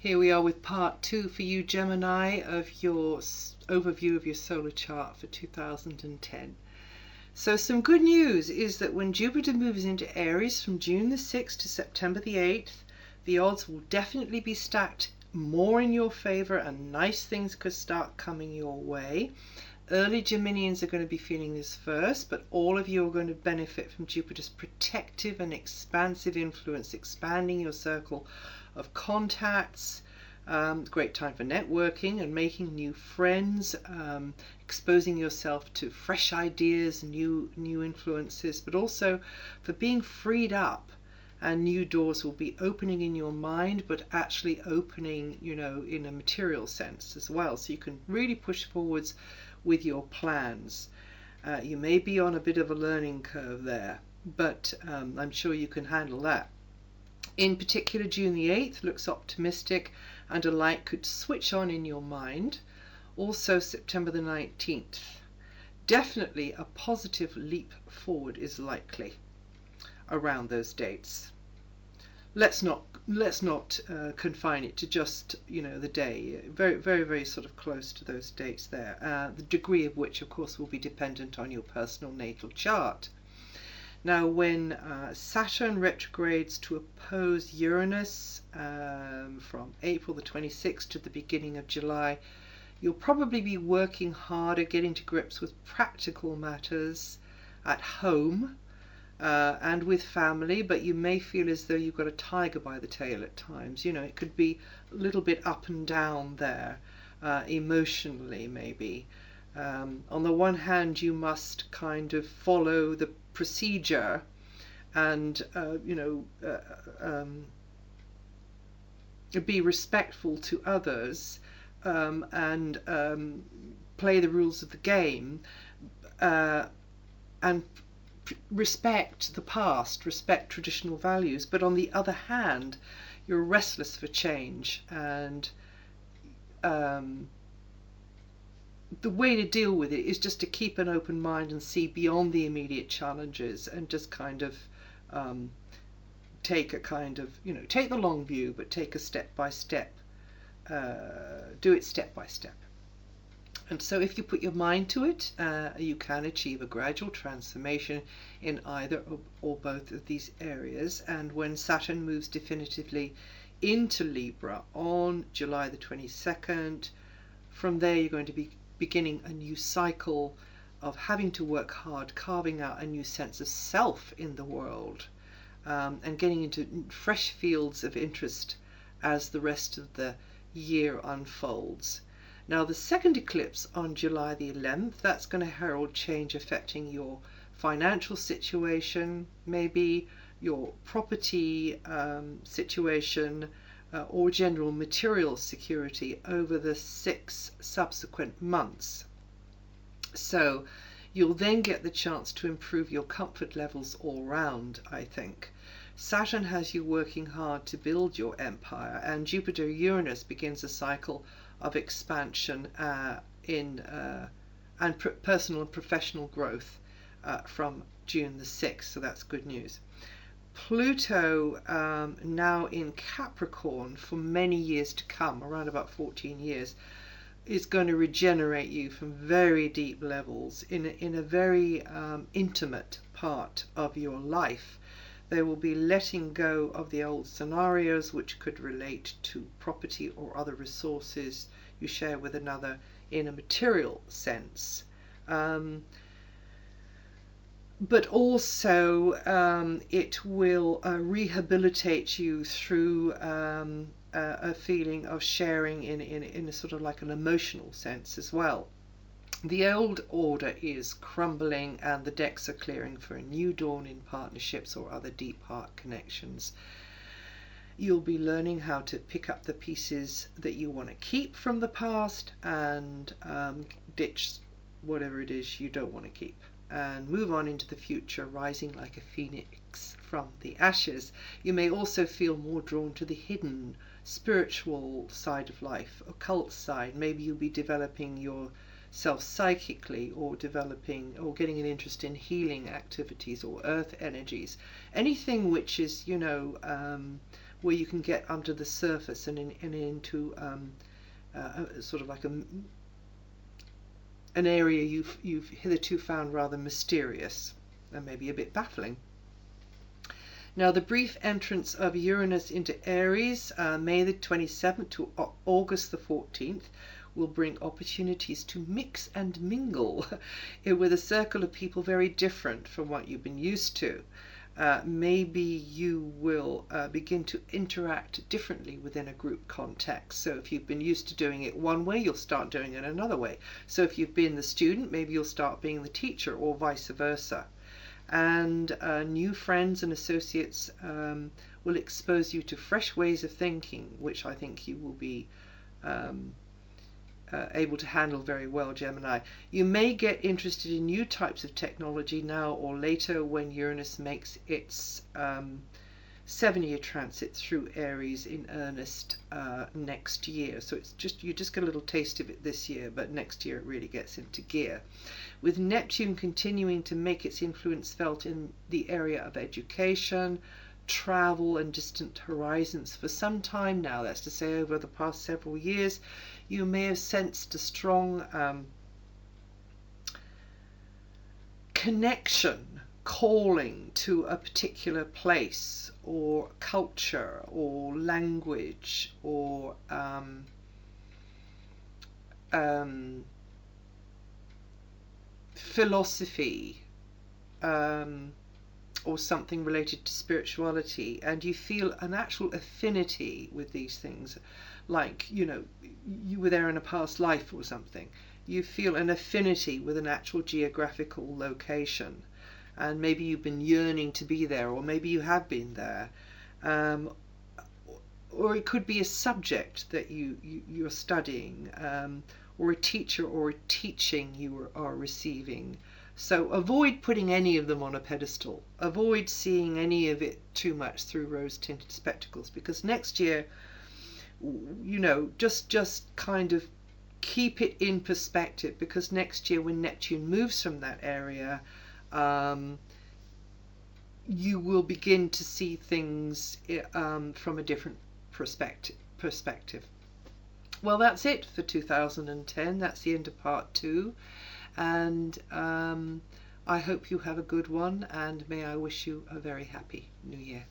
Here we are with part 2 for you, Gemini, of your overview of your solar chart for 2010. So some good news is that when Jupiter moves into Aries from June the 6th to September the 8th, the odds will definitely be stacked more in your favor and nice things could start coming your way. Early Geminians are going to be feeling this first, but all of you are going to benefit from Jupiter's protective and expansive influence, expanding your circle of contacts. Great time for networking and making new friends, exposing yourself to fresh ideas, new influences, but also for being freed up, and new doors will be opening in your mind, but actually opening, in a material sense as well. So you can really push forwards with your plans. You may be on a bit of a learning curve there, but I'm sure you can handle that. In particular, June the 8th looks optimistic and a light could switch on in your mind. Also, September the 19th. Definitely a positive leap forward is likely around those dates. Let's not confine it to just the day. Very, very, very sort of close to those dates there. The degree of which, of course, will be dependent on your personal natal chart. Now, when Saturn retrogrades to oppose Uranus from April the 26th to the beginning of July, you'll probably be working hard at getting to grips with practical matters at home and with family, but you may feel as though you've got a tiger by the tail at times. It could be a little bit up and down there, emotionally maybe. On the one hand, you must kind of follow the procedure and be respectful to others and play the rules of the game and respect the past, respect traditional values. But on the other hand, you're restless for change, and the way to deal with it is just to keep an open mind and see beyond the immediate challenges and just kind of take the long view, but take a step by step, do it step by step. And so if you put your mind to it, you can achieve a gradual transformation in either or both of these areas. And when Saturn moves definitively into Libra on July the 22nd, from there you're going to be beginning a new cycle of having to work hard, carving out a new sense of self in the world, and getting into fresh fields of interest as the rest of the year unfolds. Now, the second eclipse on July the 11th, that's going to herald change affecting your financial situation, maybe your property situation, or general material security over the 6 subsequent months. So you'll then get the chance to improve your comfort levels all round, I think. Saturn has you working hard to build your empire, and Jupiter-Uranus begins a cycle of expansion and personal and professional growth from June the 6th, so that's good news. Pluto, now in Capricorn for many years to come, around about 14 years, is going to regenerate you from very deep levels in a very intimate part of your life. They will be letting go of the old scenarios which could relate to property or other resources you share with another in a material sense. But also it will rehabilitate you through a feeling of sharing in a sort of like an emotional sense as well. The old order is crumbling and the decks are clearing for a new dawn in partnerships or other deep heart connections. You'll be learning how to pick up the pieces that you want to keep from the past and ditch whatever it is you don't want to keep, and move on into the future, rising like a phoenix from the ashes. You may also feel more drawn to the hidden spiritual side of life, occult side. Maybe you'll be developing yourself psychically, or getting an interest in healing activities or earth energies. Anything which is, where you can get under the surface and into sort of like an area you've hitherto found rather mysterious and maybe a bit baffling. Now, the brief entrance of Uranus into Aries, May the 27th to August the 14th, will bring opportunities to mix and mingle with a circle of people very different from what you've been used to. Maybe you will begin to interact differently within a group context. So if you've been used to doing it one way, you'll start doing it another way. So if you've been the student, maybe you'll start being the teacher, or vice versa. And new friends and associates will expose you to fresh ways of thinking, which I think you will be able to handle very well, Gemini. You may get interested in new types of technology now or later when Uranus makes its 7-year transit through Aries in earnest next year. So you just get a little taste of it this year, but next year it really gets into gear. With Neptune continuing to make its influence felt in the area of education, travel and distant horizons for some time now, that's to say over the past several years, you may have sensed a strong connection, calling to a particular place or culture or language or philosophy, or something related to spirituality, and you feel an actual affinity with these things, like, you know, you were there in a past life or something. You feel an affinity with an actual geographical location, and maybe you've been yearning to be there, or maybe you have been there, or it could be a subject that you're studying, or a teacher or a teaching you are receiving. So avoid putting any of them on a pedestal. Avoid seeing any of it too much through rose-tinted spectacles, because next year, you know, just kind of keep it in perspective, because next year when Neptune moves from that area, you will begin to see things from a different perspective. Well, that's it for 2010. That's the end of part 2. And I hope you have a good one, and may I wish you a very happy new year.